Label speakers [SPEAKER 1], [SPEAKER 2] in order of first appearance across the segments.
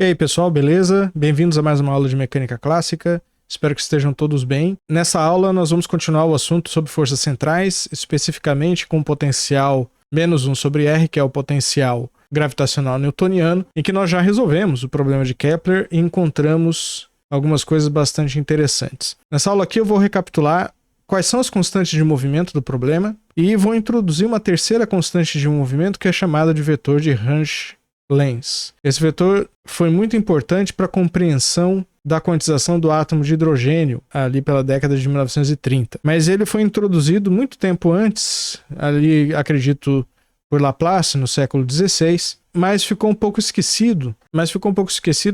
[SPEAKER 1] E aí, pessoal, beleza? Bem-vindos a mais uma aula de mecânica clássica. Espero que estejam todos bem. Nessa aula, nós vamos continuar o assunto sobre forças centrais, especificamente com o potencial -1 sobre R, que é o potencial gravitacional newtoniano, em que nós já resolvemos o problema de Kepler e encontramos algumas coisas bastante interessantes. Nessa aula aqui eu vou recapitular quais são as constantes de movimento do problema e vou introduzir uma terceira constante de movimento que é chamada de vetor de Hertzsprung-Lenz. Esse vetor foi muito importante para a compreensão da quantização do átomo de hidrogênio ali pela década de 1930. Mas ele foi introduzido muito tempo antes, ali acredito por Laplace, no século XVI, mas ficou um pouco esquecido.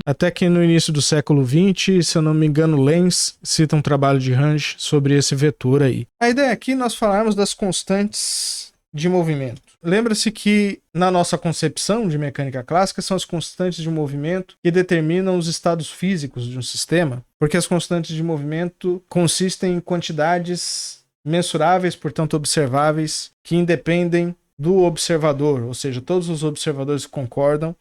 [SPEAKER 1] Até que no início do século XX, se eu não me engano, Lenz cita um trabalho de Hertz sobre esse vetor aí. A ideia aqui é nós falarmos das constantes de movimento. Lembra-se que na nossa concepção de mecânica clássica são as constantes de movimento que determinam os estados físicos de um sistema, porque as constantes de movimento consistem em quantidades mensuráveis, portanto observáveis, que independem do observador, ou seja, todos os observadores concordam.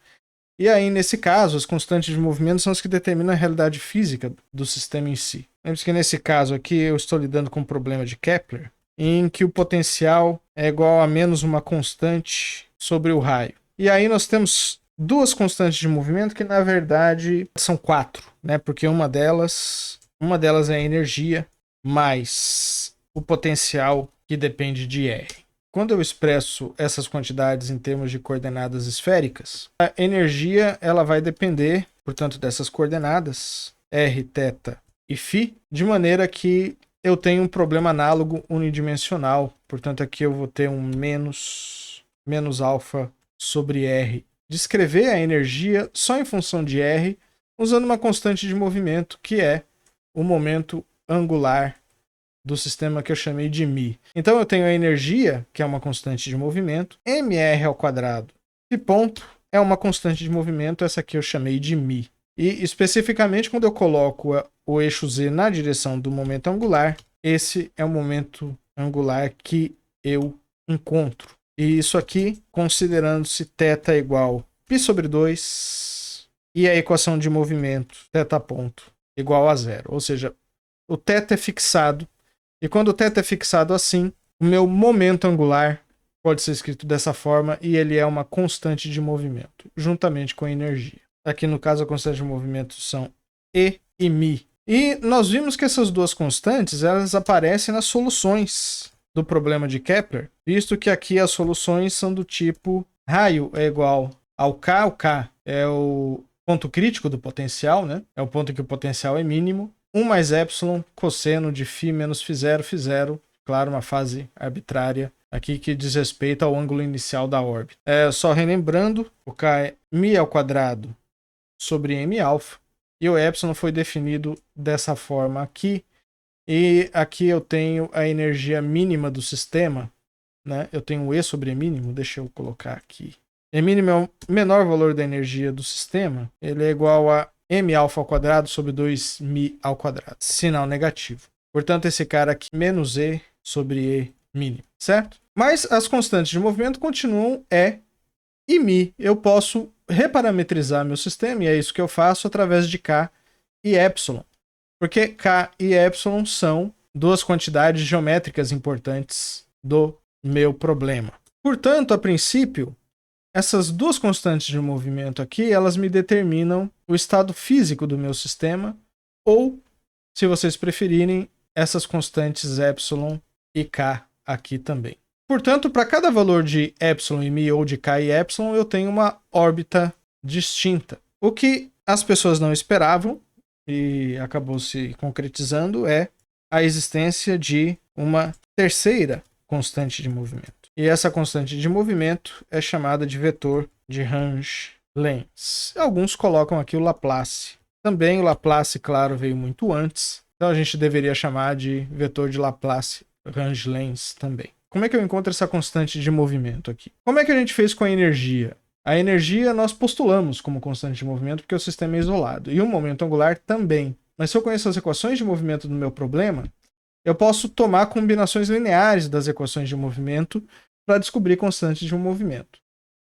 [SPEAKER 1] E aí, nesse caso, as constantes de movimento são as que determinam a realidade física do sistema em si. Lembre-se que nesse caso aqui eu estou lidando com o problema de Kepler, em que o potencial é igual a menos uma constante sobre o raio. E aí nós temos duas constantes de movimento que na verdade são quatro, né? Porque uma delas é a energia mais o potencial que depende de R. Quando eu expresso essas quantidades em termos de coordenadas esféricas, a energia ela vai depender, portanto, dessas coordenadas r, θ e φ, de maneira que eu tenho um problema análogo unidimensional. Portanto, aqui eu vou ter um menos alfa sobre R. Descrever a energia só em função de R, usando uma constante de movimento, que é o momento angular do sistema que eu chamei de μ. Então eu tenho a energia, que é uma constante de movimento, mr². E ponto é uma constante de movimento, essa aqui eu chamei de μ. E especificamente quando eu coloco o eixo z na direção do momento angular, esse é o momento angular que eu encontro. E isso aqui, considerando-se θ igual π sobre 2 e a equação de movimento θ ponto igual a 0. Ou seja, o θ é fixado. E quando o θ é fixado assim, o meu momento angular pode ser escrito dessa forma e ele é uma constante de movimento, juntamente com a energia. Aqui no caso a constante de movimento são E e μ. E nós vimos que essas duas constantes elas aparecem nas soluções do problema de Kepler, visto que aqui as soluções são do tipo raio é igual ao K, o K é o ponto crítico do potencial, né? É o ponto em que o potencial é mínimo, 1 mais epsilon cosseno de φ menos φ0, φ0, claro, uma fase arbitrária aqui que diz respeito ao ângulo inicial da órbita. Só relembrando, o K é μ² sobre mα, e o epsilon foi definido dessa forma aqui, e aqui eu tenho a energia mínima do sistema, né? Eu tenho o E sobre E mínimo, deixa eu colocar aqui. E mínimo é o menor valor da energia do sistema, ele é igual a mα² sobre 2μ², sinal negativo. Portanto, esse cara aqui, menos E sobre E mínimo, certo? Mas as constantes de movimento continuam E e μ. Eu posso reparametrizar meu sistema, e é isso que eu faço através de K e epsilon. Porque K e epsilon são duas quantidades geométricas importantes do meu problema. Portanto, a princípio, essas duas constantes de movimento aqui, elas me determinam o estado físico do meu sistema, ou, se vocês preferirem, essas constantes epsilon e K aqui também. Portanto, para cada valor de epsilon e μ ou de K e epsilon, eu tenho uma órbita distinta. O que as pessoas não esperavam, e acabou se concretizando, é a existência de uma terceira constante de movimento. E essa constante de movimento é chamada de vetor de Hertzsprung-Lenz. Alguns colocam aqui o Laplace. Também o Laplace, claro, veio muito antes, então a gente deveria chamar de vetor de Laplace-Hertzsprung-Lenz também. Como é que eu encontro essa constante de movimento aqui? Como é que a gente fez com a energia? A energia nós postulamos como constante de movimento porque o sistema é isolado. E o momento angular também. Mas se eu conheço as equações de movimento do meu problema, eu posso tomar combinações lineares das equações de movimento para descobrir constantes de um movimento.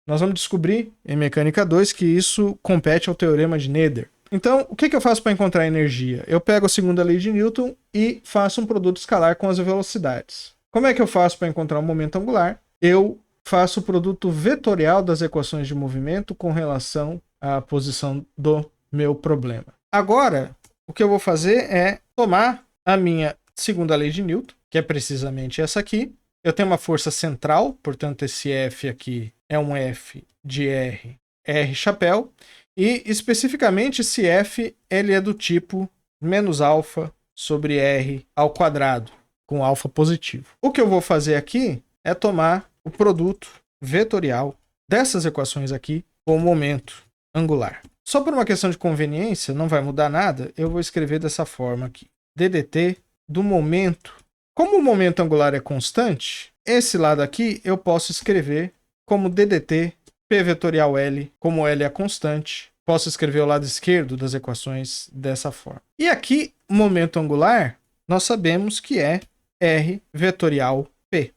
[SPEAKER 1] Nós vamos descobrir em Mecânica 2 que isso compete ao Teorema de Noether. Então, o que eu faço para encontrar energia? Eu pego a segunda lei de Newton e faço um produto escalar com as velocidades. Como é que eu faço para encontrar o momento angular? Eu faço o produto vetorial das equações de movimento com relação à posição do meu problema. Agora, o que eu vou fazer é tomar a minha segunda lei de Newton, que é precisamente essa aqui. Eu tenho uma força central, portanto esse F aqui é um F de R, R chapéu. E especificamente esse F ele é do tipo menos alfa sobre R ao quadrado, com alfa positivo. O que eu vou fazer aqui é tomar o produto vetorial dessas equações aqui com o momento angular. Só por uma questão de conveniência, não vai mudar nada, eu vou escrever dessa forma aqui. DDT do momento. Como o momento angular é constante, esse lado aqui eu posso escrever como DDT P vetorial L, como L é constante. Posso escrever o lado esquerdo das equações dessa forma. E aqui, o momento angular, nós sabemos que é R vetorial P.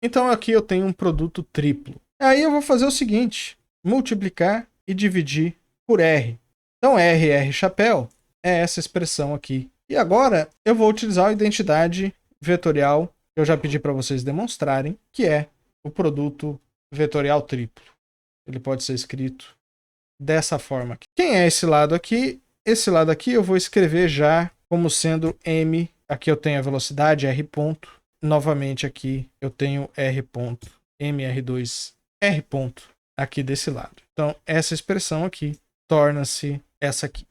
[SPEAKER 1] Então aqui eu tenho um produto triplo. Aí eu vou fazer o seguinte, multiplicar e dividir por R. Então R chapéu é essa expressão aqui. E agora eu vou utilizar a identidade vetorial que eu já pedi para vocês demonstrarem, que é o produto vetorial triplo. Ele pode ser escrito dessa forma aqui. Quem é esse lado aqui? Esse lado aqui eu vou escrever já como sendo M. Aqui eu tenho a velocidade R ponto. Novamente aqui eu tenho R ponto, MR2, R ponto aqui desse lado. Então essa expressão aqui torna-se essa aqui.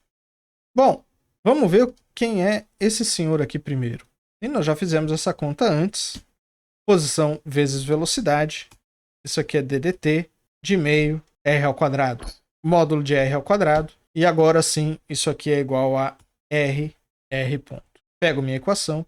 [SPEAKER 1] Bom, vamos ver quem é esse senhor aqui primeiro. E nós já fizemos essa conta antes. Posição vezes velocidade. Isso aqui é DDT de meio R ao quadrado. Módulo de R ao quadrado. E agora sim, isso aqui é igual a R ponto. Pego minha equação,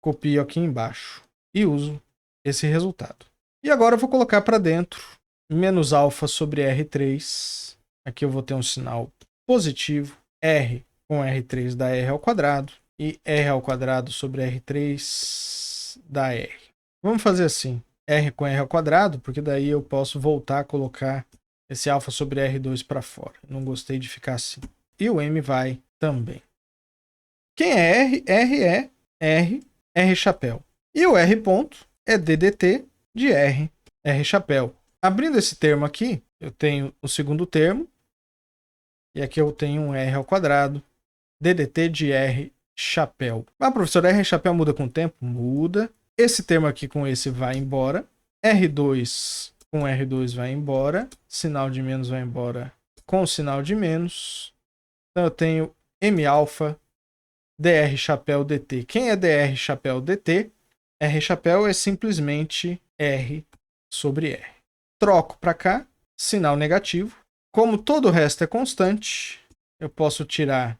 [SPEAKER 1] copio aqui embaixo e uso esse resultado. E agora eu vou colocar para dentro menos alfa sobre R3. Aqui eu vou ter um sinal positivo. R com R3 dá R ao quadrado. E R ao quadrado sobre R3 dá R. Vamos fazer assim. R com R ao quadrado, porque daí eu posso voltar a colocar esse alfa sobre R2 para fora. Não gostei de ficar assim. E o M vai também. Quem é R? R é R chapéu. E o R ponto é DDT de R chapéu. Abrindo esse termo aqui, eu tenho o segundo termo. E aqui eu tenho um R ao quadrado. DDT de R chapéu. Ah, professor, R chapéu muda com o tempo? Muda. Esse termo aqui com esse vai embora. R2 com R2 vai embora. Sinal de menos vai embora com o sinal de menos. Então eu tenho M alfa dr chapéu dt. Quem é dr chapéu dt? R chapéu é simplesmente R sobre R. Troco para cá, sinal negativo. Como todo o resto é constante, eu posso tirar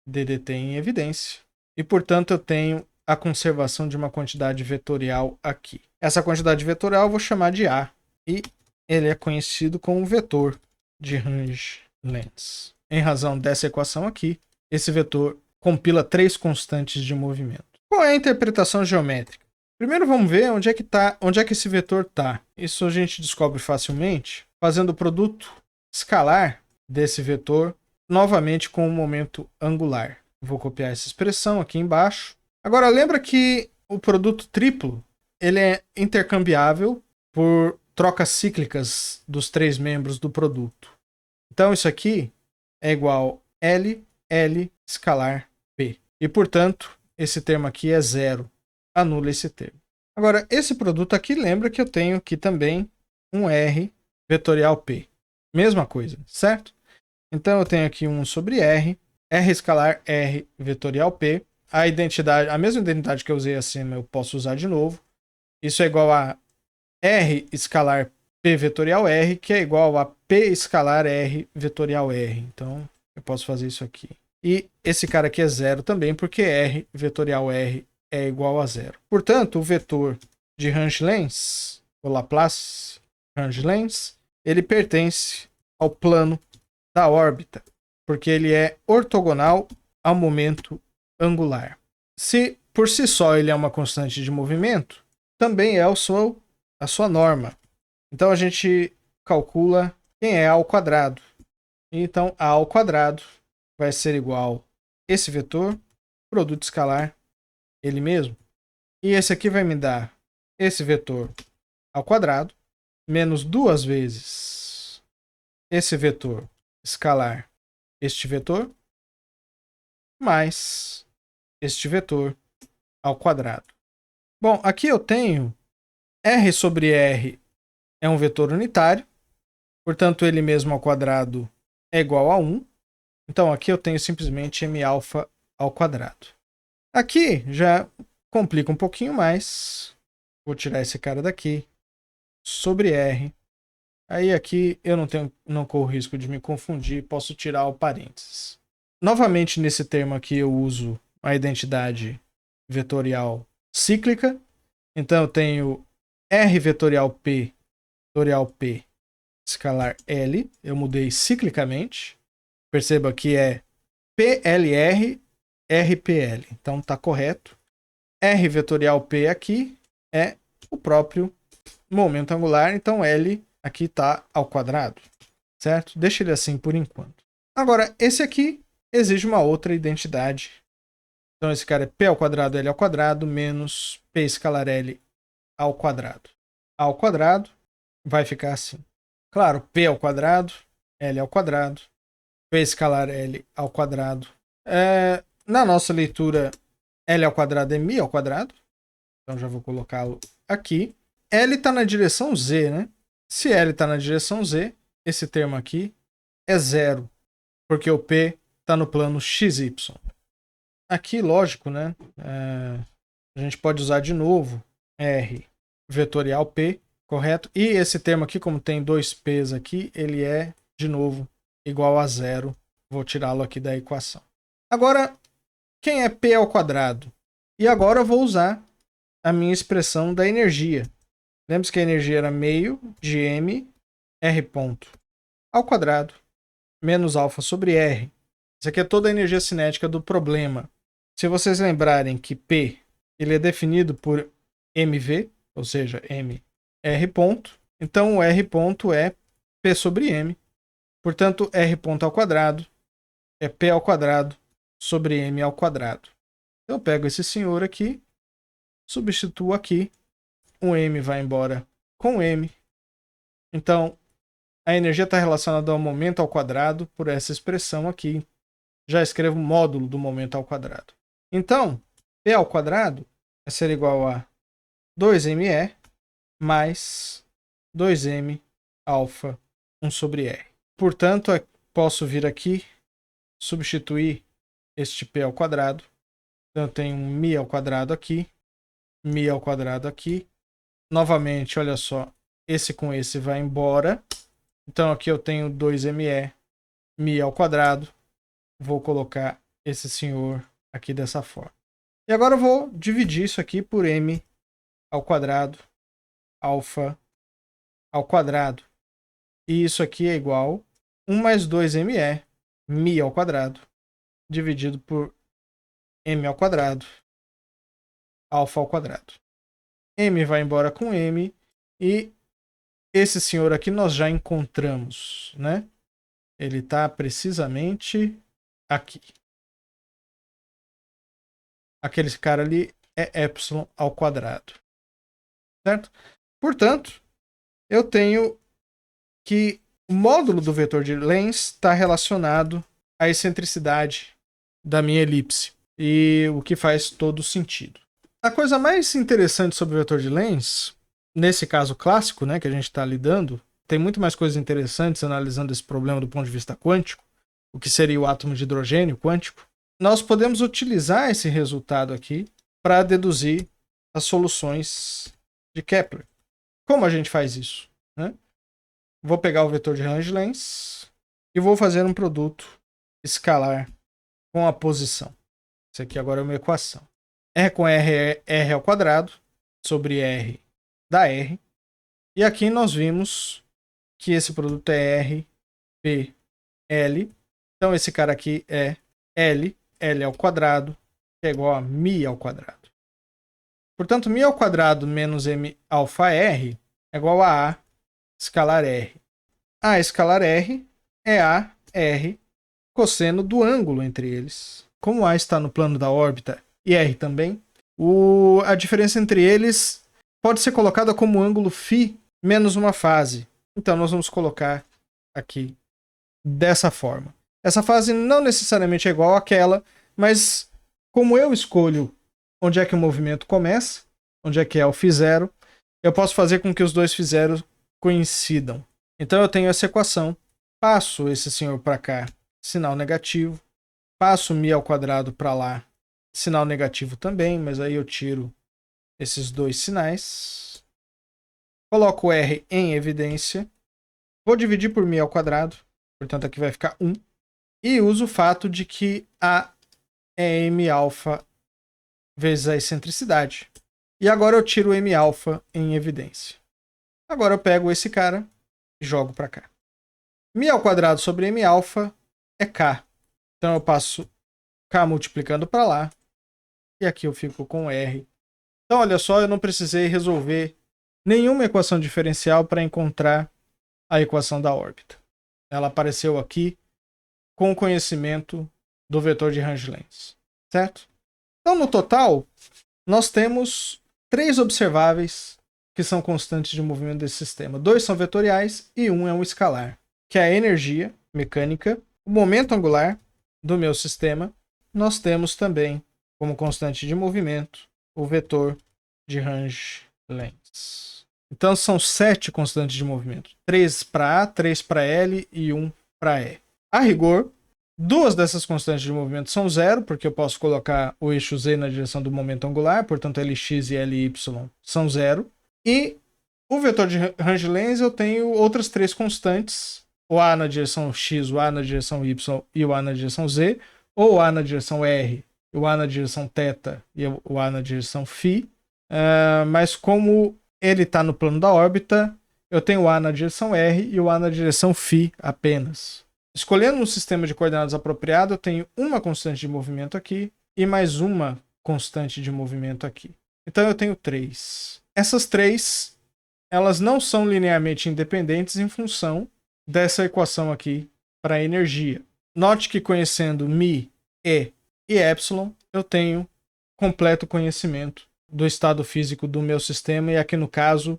[SPEAKER 1] DDT em evidência. E, portanto, eu tenho a conservação de uma quantidade vetorial aqui. Essa quantidade vetorial eu vou chamar de A. E ele é conhecido como vetor de Range-Lenz. Em razão dessa equação aqui, esse vetor compila 3 constantes de movimento. Qual é a interpretação geométrica? Primeiro vamos ver onde é que esse vetor está. Isso a gente descobre facilmente fazendo o produto escalar desse vetor novamente com o momento angular. Vou copiar essa expressão aqui embaixo. Agora lembra que o produto triplo ele é intercambiável por trocas cíclicas dos 3 membros do produto. Então isso aqui é igual L escalar P. E portanto esse termo aqui é zero. Anula esse termo. Agora esse produto aqui lembra que eu tenho aqui também um R vetorial P. Mesma coisa, certo? Então eu tenho aqui 1 sobre R escalar R vetorial P. A mesma identidade que eu usei acima eu posso usar de novo. Isso é igual a R escalar P vetorial R, que é igual a P escalar R vetorial R. Então eu posso fazer isso aqui. E esse cara aqui é zero também, porque R vetorial R é igual a zero. Portanto, o vetor de Range-Lenz, o Laplace Range-Lenz, ele pertence ao plano da órbita, porque ele é ortogonal ao momento angular. Se por si só ele é uma constante de movimento, também é a sua norma. Então a gente calcula quem é A ao quadrado. Então, A ao quadrado vai ser igual a esse vetor, produto escalar, ele mesmo. E esse aqui vai me dar esse vetor ao quadrado, menos 2 vezes esse vetor escalar, este vetor, mais este vetor ao quadrado. Bom, aqui eu tenho R sobre R é um vetor unitário, portanto ele mesmo ao quadrado é igual a 1. Então aqui eu tenho simplesmente m alfa ao quadrado. Aqui já complica um pouquinho mais. Vou tirar esse cara daqui. Sobre R. Aí aqui eu não corro risco de me confundir, posso tirar o parênteses. Novamente nesse termo aqui eu uso a identidade vetorial cíclica. Então eu tenho R vetorial P escalar L. Eu mudei ciclicamente. Perceba que é PLR RPL. Então está correto. R vetorial P aqui é o próprio momento angular. Então L aqui está ao quadrado. Certo? Deixa ele assim por enquanto. Agora, esse aqui exige uma outra identidade. Então esse cara é P ao quadrado L ao quadrado menos P escalar L ao quadrado. A ao quadrado vai ficar assim. Claro, P ao quadrado, L ao quadrado, P escalar L ao quadrado. Na nossa leitura, L ao quadrado é μ ao quadrado. Então já vou colocá-lo aqui. L está na direção Z, né? Se L está na direção Z, esse termo aqui é zero, porque o P está no plano XY. Aqui, lógico, né? A gente pode usar de novo R vetorial P, correto? E esse termo aqui, como tem dois P's aqui, ele é, de novo, igual a zero. Vou tirá-lo aqui da equação. Agora, quem é P ao quadrado? E agora eu vou usar a minha expressão da energia. Lembre-se que a energia era meio de M R ponto ao quadrado menos alfa sobre R. Isso aqui é toda a energia cinética do problema. Se vocês lembrarem que P ele é definido por mv, ou seja, m r ponto, então o r ponto é P sobre m. Portanto, r ponto ao quadrado é P ao quadrado sobre m ao quadrado. Então eu pego esse senhor aqui, substituo aqui, o m vai embora com m. Então, a energia está relacionada ao momento ao quadrado por essa expressão aqui. Já escrevo o módulo do momento ao quadrado. Então, P ao quadrado vai ser igual a 2me mais 2m alfa 1 sobre r. Portanto, posso vir aqui, substituir este P ao quadrado. Então, eu tenho um μ ao quadrado aqui, μ ao quadrado aqui. Novamente, olha só, esse com esse vai embora. Então, aqui eu tenho 2me, μ ao quadrado. Vou colocar esse senhor aqui dessa forma. E agora eu vou dividir isso aqui por m ao quadrado, alfa ao quadrado. E isso aqui é igual a 1 mais 2me, μ ao quadrado, dividido por m ao quadrado, alfa ao quadrado. M vai embora com m e esse senhor aqui nós já encontramos, né? Ele está precisamente aqui. Aquele cara ali é epsilon ao quadrado. Certo? Portanto, eu tenho que o módulo do vetor de Lenz está relacionado à excentricidade da minha elipse. E o que faz todo sentido. A coisa mais interessante sobre o vetor de Lenz, nesse caso clássico, né, que a gente está lidando, tem muito mais coisas interessantes analisando esse problema do ponto de vista quântico, o que seria o átomo de hidrogênio quântico. Nós podemos utilizar esse resultado aqui para deduzir as soluções de Kepler. Como a gente faz isso? Né? Vou pegar o vetor de Range-Lenz e vou fazer um produto escalar com a posição. Isso aqui agora é uma equação. R com R é R ao quadrado sobre R da R. E aqui nós vimos que esse produto é R, P, L. Então esse cara aqui é L ao quadrado, que é igual a μ ao quadrado. Portanto, μ ao quadrado menos m alfa r é igual a escalar r. A escalar R é AR cosseno do ângulo entre eles. Como A está no plano da órbita e R também, a diferença entre eles pode ser colocada como ângulo φ menos uma fase. Então nós vamos colocar aqui dessa forma. Essa fase não necessariamente é igual àquela, mas como eu escolho onde é que o movimento começa, onde é que é o φ0, eu posso fazer com que os dois φ0 coincidam. Então eu tenho essa equação, passo esse senhor para cá, sinal negativo, passo μ ao quadrado para lá, sinal negativo também, mas aí eu tiro esses dois sinais, coloco R em evidência, vou dividir por μ ao quadrado, portanto aqui vai ficar 1, e uso o fato de que A é mα vezes a excentricidade. E agora eu tiro mα em evidência. Agora eu pego esse cara e jogo para cá. μ ao quadrado sobre mα é k. Então eu passo k multiplicando para lá. E aqui eu fico com R. Então olha só, eu não precisei resolver nenhuma equação diferencial para encontrar a equação da órbita. Ela apareceu aqui com o conhecimento do vetor de Range-Lenz. Certo? Então no total, nós temos 3 observáveis que são constantes de movimento desse sistema. 2 são vetoriais e 1 é um escalar, que é a energia mecânica, o momento angular do meu sistema. Nós temos também como constante de movimento o vetor de Range-Lenz. Então são 7 constantes de movimento. 3 para A, 3 para L e 1 para E. A rigor, 2 dessas constantes de movimento são 0, porque eu posso colocar o eixo Z na direção do momento angular, portanto Lx e Ly são 0. E o vetor de Range-Lenz eu tenho outras 3 constantes, o A na direção X, o A na direção Y e o A na direção Z, ou o A na direção R, o A na direção θ e o A na direção φ. Mas como ele está no plano da órbita, eu tenho o A na direção R e o A na direção φ apenas. Escolhendo um sistema de coordenadas apropriado, eu tenho uma constante de movimento aqui e mais uma constante de movimento aqui. Então eu tenho 3. Essas 3, elas não são linearmente independentes em função dessa equação aqui para a energia. Note que conhecendo μ, E e ε, eu tenho completo conhecimento do estado físico do meu sistema, e aqui no caso,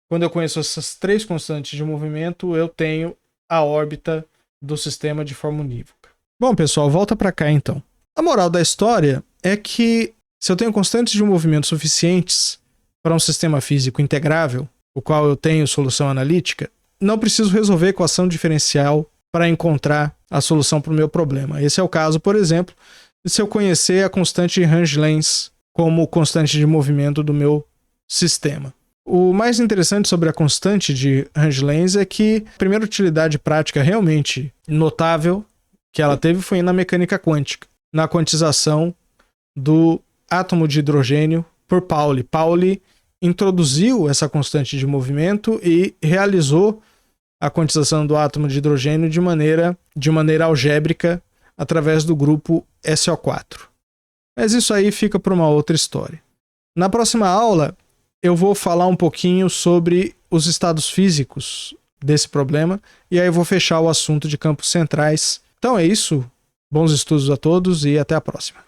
[SPEAKER 1] quando eu conheço essas 3 constantes de movimento, eu tenho a órbita do sistema de forma unívoca. Bom, pessoal, volta para cá então. A moral da história é que se eu tenho constantes de movimento suficientes para um sistema físico integrável, o qual eu tenho solução analítica, não preciso resolver a equação diferencial para encontrar a solução para o meu problema. Esse é o caso, por exemplo, se eu conhecer a constante de Range-Lenz como constante de movimento do meu sistema. O mais interessante sobre a constante de Range-Lenz é que a primeira utilidade prática realmente notável que ela teve foi na mecânica quântica, na quantização do átomo de hidrogênio por Pauli. Pauli introduziu essa constante de movimento e realizou a quantização do átomo de hidrogênio de maneira algébrica através do grupo SO4. Mas isso aí fica para uma outra história. Na próxima aula, eu vou falar um pouquinho sobre os estados físicos desse problema e aí eu vou fechar o assunto de campos centrais. Então é isso. Bons estudos a todos e até a próxima.